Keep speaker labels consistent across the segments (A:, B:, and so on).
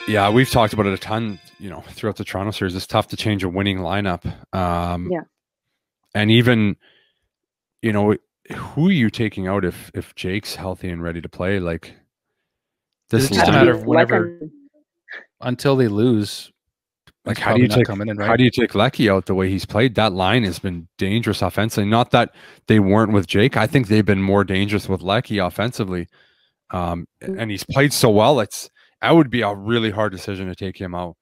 A: Yeah, we've talked about it a ton, throughout the Toronto series. It's tough to change a winning lineup.
B: Yeah.
A: And even, who are you taking out if Jake's healthy and ready to play? Like
C: Is
A: this
C: it just a
B: Has to
C: matter
B: be
C: of
A: line,
C: whenever, until they lose,
A: like
C: he's probably not coming in,
A: how
C: right?
A: do you take Lecky out the way he's played? That line has been dangerous offensively. Not that they weren't with Jake. I think they've been more dangerous with Lecky offensively. And he's played so well. That would be a really hard decision to take him out.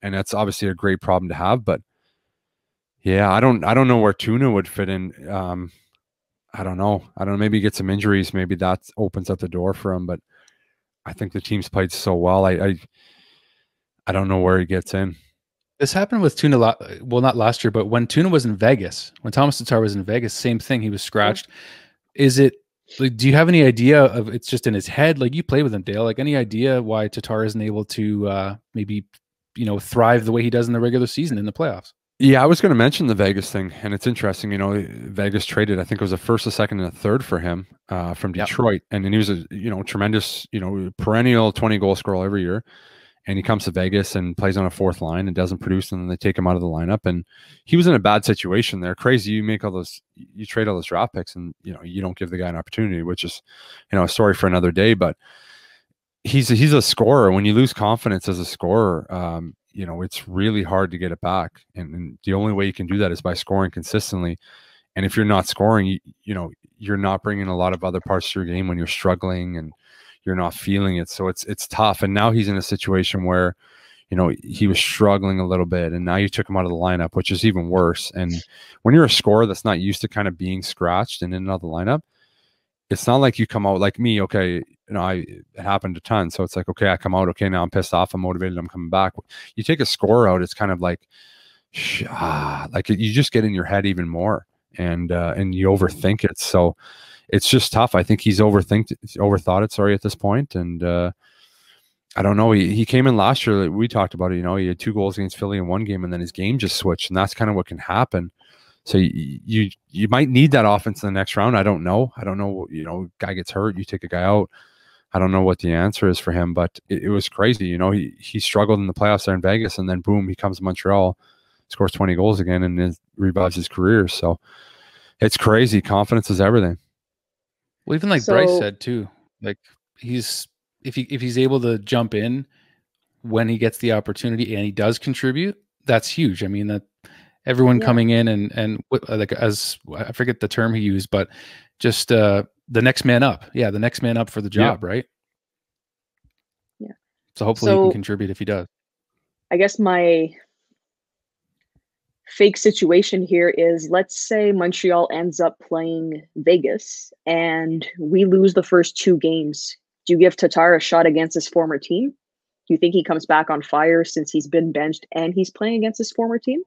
A: And that's obviously a great problem to have, but yeah, I don't know where Tuna would fit in. I don't know. Maybe get some injuries. Maybe that opens up the door for him. But I think the team's played so well. I don't know where he gets in.
C: This happened with Tuna, well, not last year, but when Tuna was in Vegas, when Tomas Tatar was in Vegas, same thing. He was scratched. Is it like, do you have any idea of it's just in his head? Like, you play with him, Dale. Like, any idea why Tatar isn't able to maybe thrive the way he does in the regular season in the playoffs?
A: Yeah, I was going to mention the Vegas thing, and it's interesting. Vegas traded, I think it was a first, a second, and a third for him from Detroit, and then he was a tremendous, perennial 20-goal scorer every year. And he comes to Vegas and plays on a fourth line and doesn't produce, and then they take him out of the lineup. And he was in a bad situation there. Crazy, you trade all those draft picks, and you don't give the guy an opportunity, which is, a story for another day. But he's a scorer. When you lose confidence as a scorer, it's really hard to get it back. And the only way you can do that is by scoring consistently. And if you're not scoring, you're not bringing a lot of other parts to your game when you're struggling and you're not feeling it. So it's tough. And now he's in a situation where, he was struggling a little bit, and now you took him out of the lineup, which is even worse. And when you're a scorer that's not used to kind of being scratched and in and out of the lineup, it's not like you come out like me. Okay. It happened a ton. So it's like, okay, I come out. Okay. Now I'm pissed off. I'm motivated. I'm coming back. You take a score out. It's kind of like, like you just get in your head even more, and you overthink it. So it's just tough. I think he's overthought it. Sorry, at this point. And I don't know. He came in last year. We talked about it. He had 2 goals against Philly in one game, and then his game just switched, and that's kind of what can happen. So you might need that offense in the next round. I don't know. Guy gets hurt, you take a guy out. I don't know what the answer is for him, but it was crazy. He struggled in the playoffs there in Vegas, and then boom, he comes to Montreal, scores 20 goals again, and revives his career. So it's crazy. Confidence is everything.
C: Well, even like Bryce said too, like if he's able to jump in when he gets the opportunity and he does contribute, that's huge. I mean, that everyone coming in and like, as I forget the term he used, but just the next man up. Yeah, the next man up for the job, right?
B: Yeah.
C: So hopefully he can contribute if he does.
B: I guess my fake situation here is, let's say Montreal ends up playing Vegas and we lose the first 2 games. Do you give Tatar a shot against his former team? Do you think he comes back on fire since he's been benched and he's playing against his former team?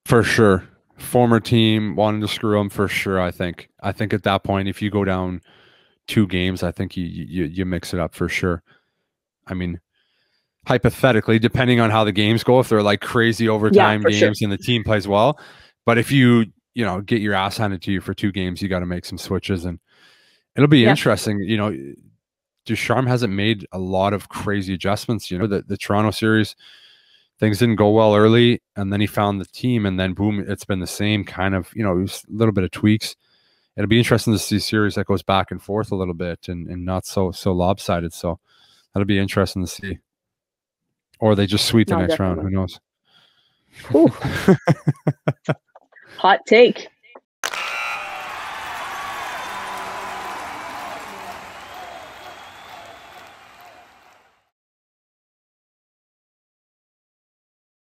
A: For sure. Former team wanting to screw him, for sure. I think at that point, if you go down 2 games, I think you mix it up for sure. I mean, hypothetically, depending on how the games go, if they're like crazy overtime games and the team plays well, but if you get your ass handed to you for 2 games, you got to make some switches, and it'll be interesting. Ducharme hasn't made a lot of crazy adjustments. The Toronto series, things didn't go well early, and then he found the team, and then boom, it's been the same kind of, a little bit of tweaks. It'll be interesting to see a series that goes back and forth a little bit and not so lopsided. So that'll be interesting to see. Or they just sweep the next round. Who knows?
B: Hot take.